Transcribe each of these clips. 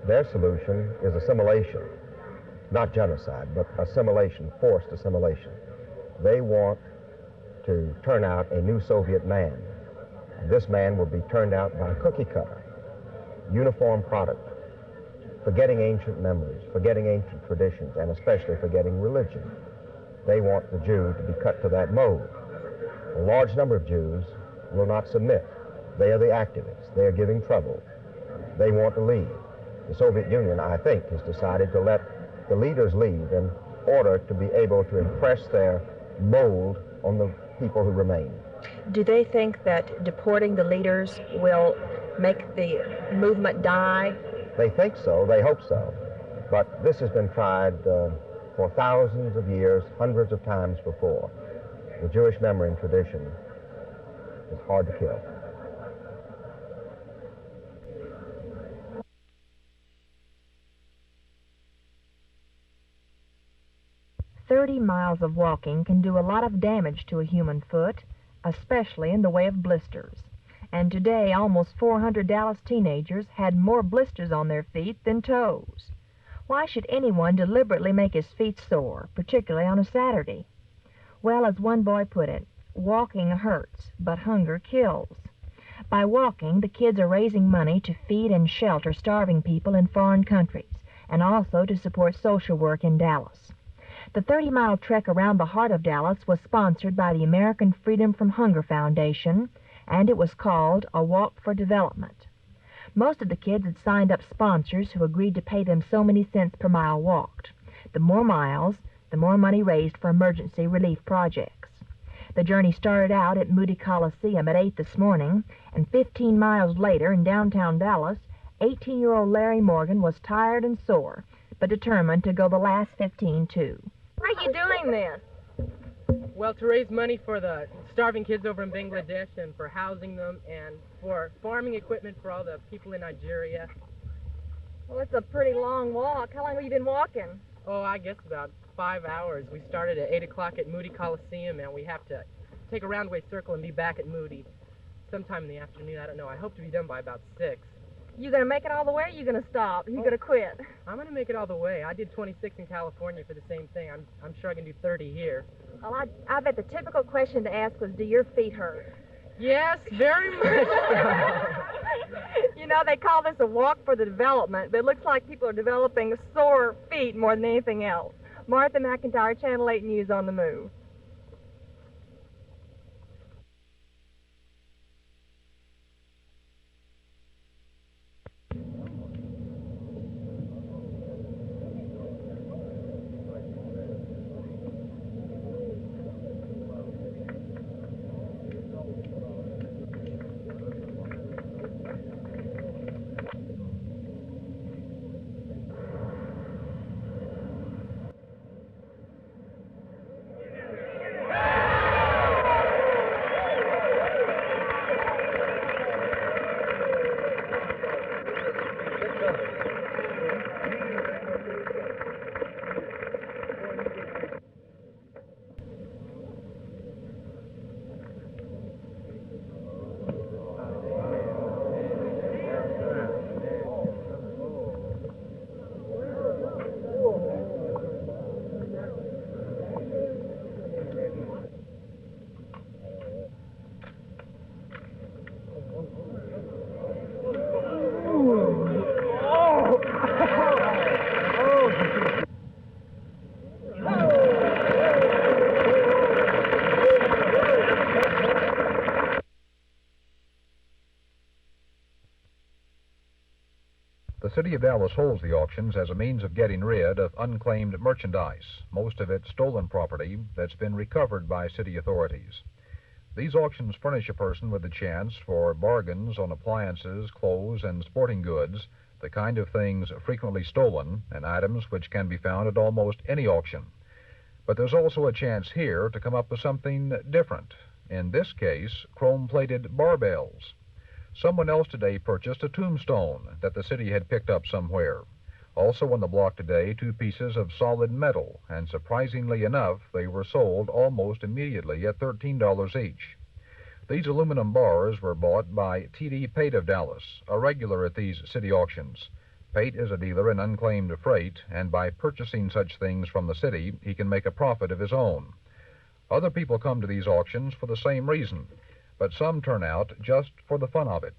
Their solution is assimilation, not genocide, but assimilation, forced assimilation. They want to turn out a new Soviet man. This man will be turned out by a cookie cutter, uniform product, forgetting ancient memories, forgetting ancient traditions, and especially forgetting religion. They want the Jew to be cut to that mold. A large number of Jews will not submit. They are the activists. They are giving trouble. They want to leave. The Soviet Union, I think, has decided to let the leaders leave in order to be able to impress their mold on the people who remain. Do they think that deporting the leaders will make the movement die? They think so. They hope so. But this has been tried for thousands of years, hundreds of times before. The Jewish memory and tradition is hard to kill. "30 miles of walking can do a lot of damage to a human foot, especially in the way of blisters. And today, almost 400 Dallas teenagers had more blisters on their feet than toes. Why should anyone deliberately make his feet sore, particularly on a Saturday? Well, as one boy put it, walking hurts, but hunger kills. By walking, the kids are raising money to feed and shelter starving people in foreign countries, and also to support social work in Dallas. The 30-mile trek around the heart of Dallas was sponsored by the American Freedom from Hunger Foundation, and it was called A Walk for Development. Most of the kids had signed up sponsors who agreed to pay them so many cents per mile walked. The more miles, the more money raised for emergency relief projects. The journey started out at Moody Coliseum at 8 this morning, and 15 miles later in downtown Dallas, 18-year-old Larry Morgan was tired and sore, but determined to go the last 15 too. Why are you doing this? Well, to raise money for the starving kids over in Bangladesh and for housing them and for farming equipment for all the people in Nigeria. Well, it's a pretty long walk. How long have you been walking? Oh, I guess about 5 hours. We started at 8 o'clock at Moody Coliseum, and we have to take a roundway circle and be back at Moody sometime in the afternoon. I don't know. I hope to be done by about 6. You gonna make it all the way, or you gonna stop? You gonna quit? I'm gonna make it all the way. I did 26 in California for the same thing. I'm sure I can do 30 here. Well, I bet the typical question to ask was, do your feet hurt? Yes, very much so. You know, they call this a walk for the development, but it looks like people are developing sore feet more than anything else. Martha McIntire, Channel 8 News on the Move. The City of Dallas holds the auctions as a means of getting rid of unclaimed merchandise, most of it stolen property that's been recovered by city authorities. These auctions furnish a person with the chance for bargains on appliances, clothes, and sporting goods, the kind of things frequently stolen, and items which can be found at almost any auction. But there's also a chance here to come up with something different. In this case, chrome-plated barbells. Someone else today purchased a tombstone that the city had picked up somewhere. Also on the block today, 2 pieces of solid metal, and surprisingly enough, they were sold almost immediately at $13 each. These aluminum bars were bought by T.D. Pate of Dallas, a regular at these city auctions. Pate is a dealer in unclaimed freight, and by purchasing such things from the city, he can make a profit of his own. Other people come to these auctions for the same reason, but some turn out just for the fun of it.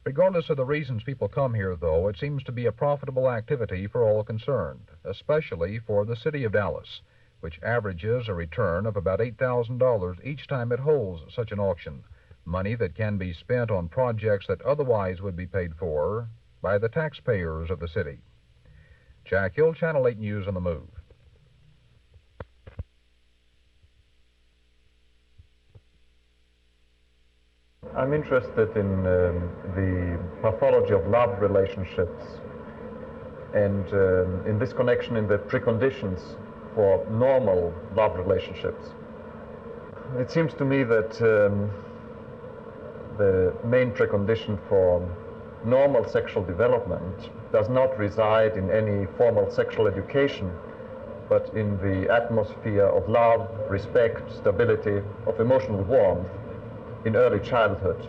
Regardless of the reasons people come here, though, it seems to be a profitable activity for all concerned, especially for the city of Dallas, which averages a return of about $8,000 each time it holds such an auction, money that can be spent on projects that otherwise would be paid for by the taxpayers of the city. Jack Hill, Channel 8 News on the Move. I'm interested in the pathology of love relationships, and in this connection in the preconditions for normal love relationships. It seems to me that the main precondition for normal sexual development does not reside in any formal sexual education, but in the atmosphere of love, respect, stability, of emotional warmth in early childhood.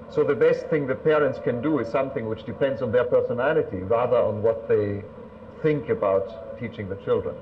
So the best thing the parents can do is something which depends on their personality rather on what they think about teaching the children.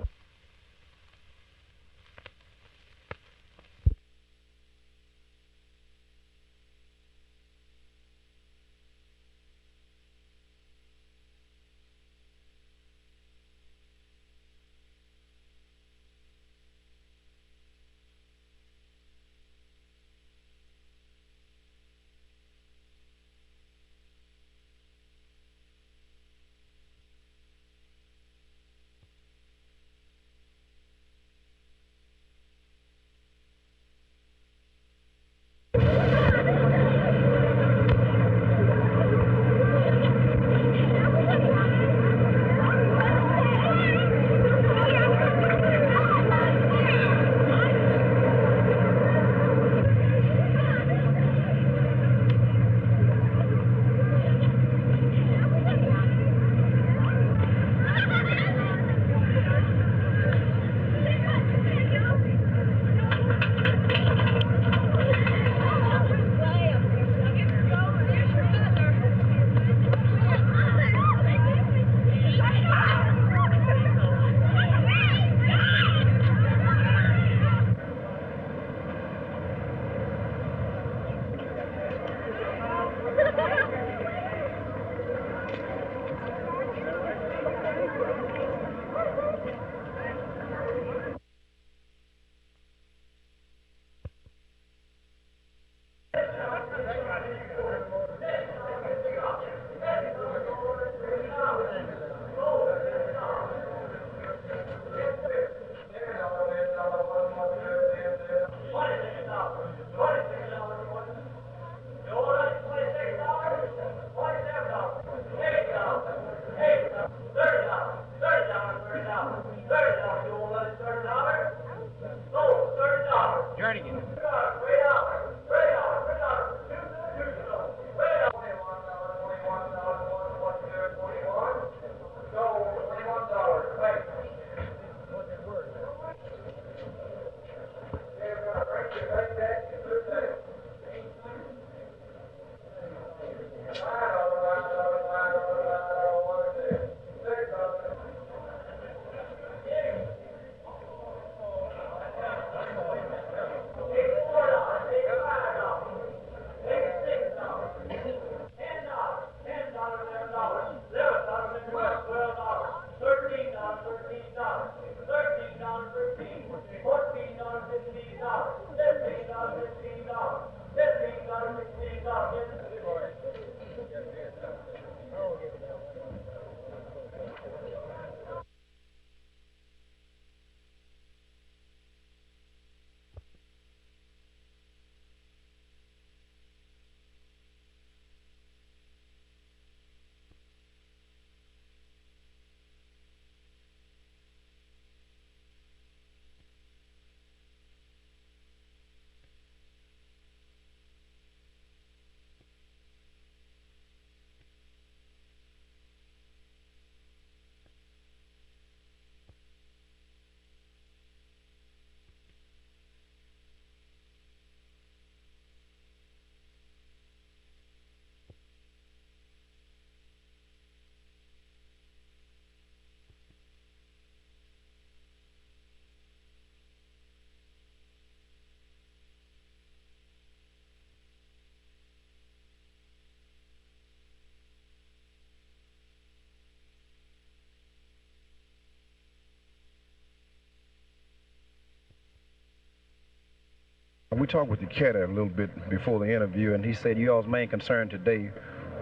We talked with the caddy a little bit before the interview, and he said y'all's main concern today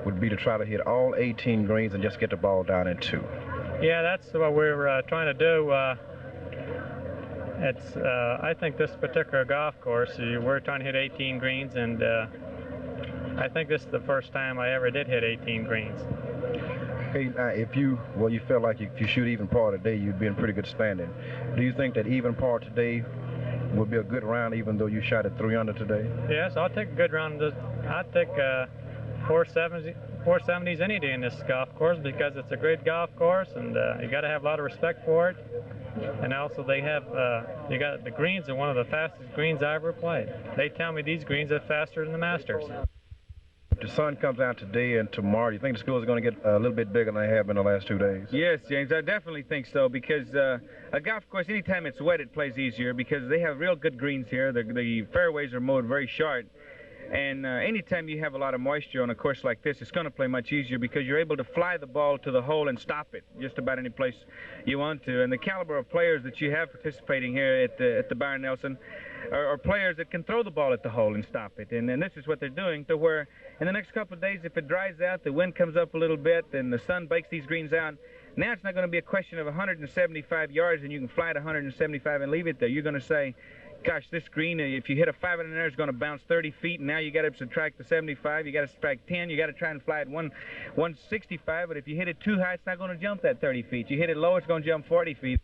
would be to try to hit all 18 greens and just get the ball down in 2. Yeah, that's what we're trying to do. I think this particular golf course, we're trying to hit 18 greens, and I think this is the first time I ever did hit 18 greens. Hey, now if you felt like if you shoot even par today, you'd be in pretty good standing. Do you think that even par today would be a good round, even though you shot at 3 under today? Yes, I'll take a good round. I'll take 470s any day in this golf course because it's a great golf course, and you got to have a lot of respect for it. And also they have, you got the greens are one of the fastest greens I ever played. They tell me these greens are faster than the Masters. If the sun comes out today and tomorrow, do you think the schools are going to get a little bit bigger than they have been the last 2 days? Yes, James, I definitely think so, because a golf course, anytime it's wet, it plays easier because they have real good greens here. The fairways are mowed very short. And anytime you have a lot of moisture on a course like this, it's going to play much easier because you're able to fly the ball to the hole and stop it just about any place you want to. And the caliber of players that you have participating here at the Byron Nelson are players that can throw the ball at the hole and stop it. And this is what they're doing, to where in the next couple of days, if it dries out, the wind comes up a little bit, and the sun bakes these greens out, now it's not going to be a question of 175 yards and you can fly it 175 and leave it there. You're going to say, gosh, this green, if you hit a 5 in there, it's going to bounce 30 feet, and now you got to subtract the 75, you got to subtract 10, you got to try and fly it 165, but if you hit it too high, it's not going to jump that 30 feet. You hit it low, it's going to jump 40 feet.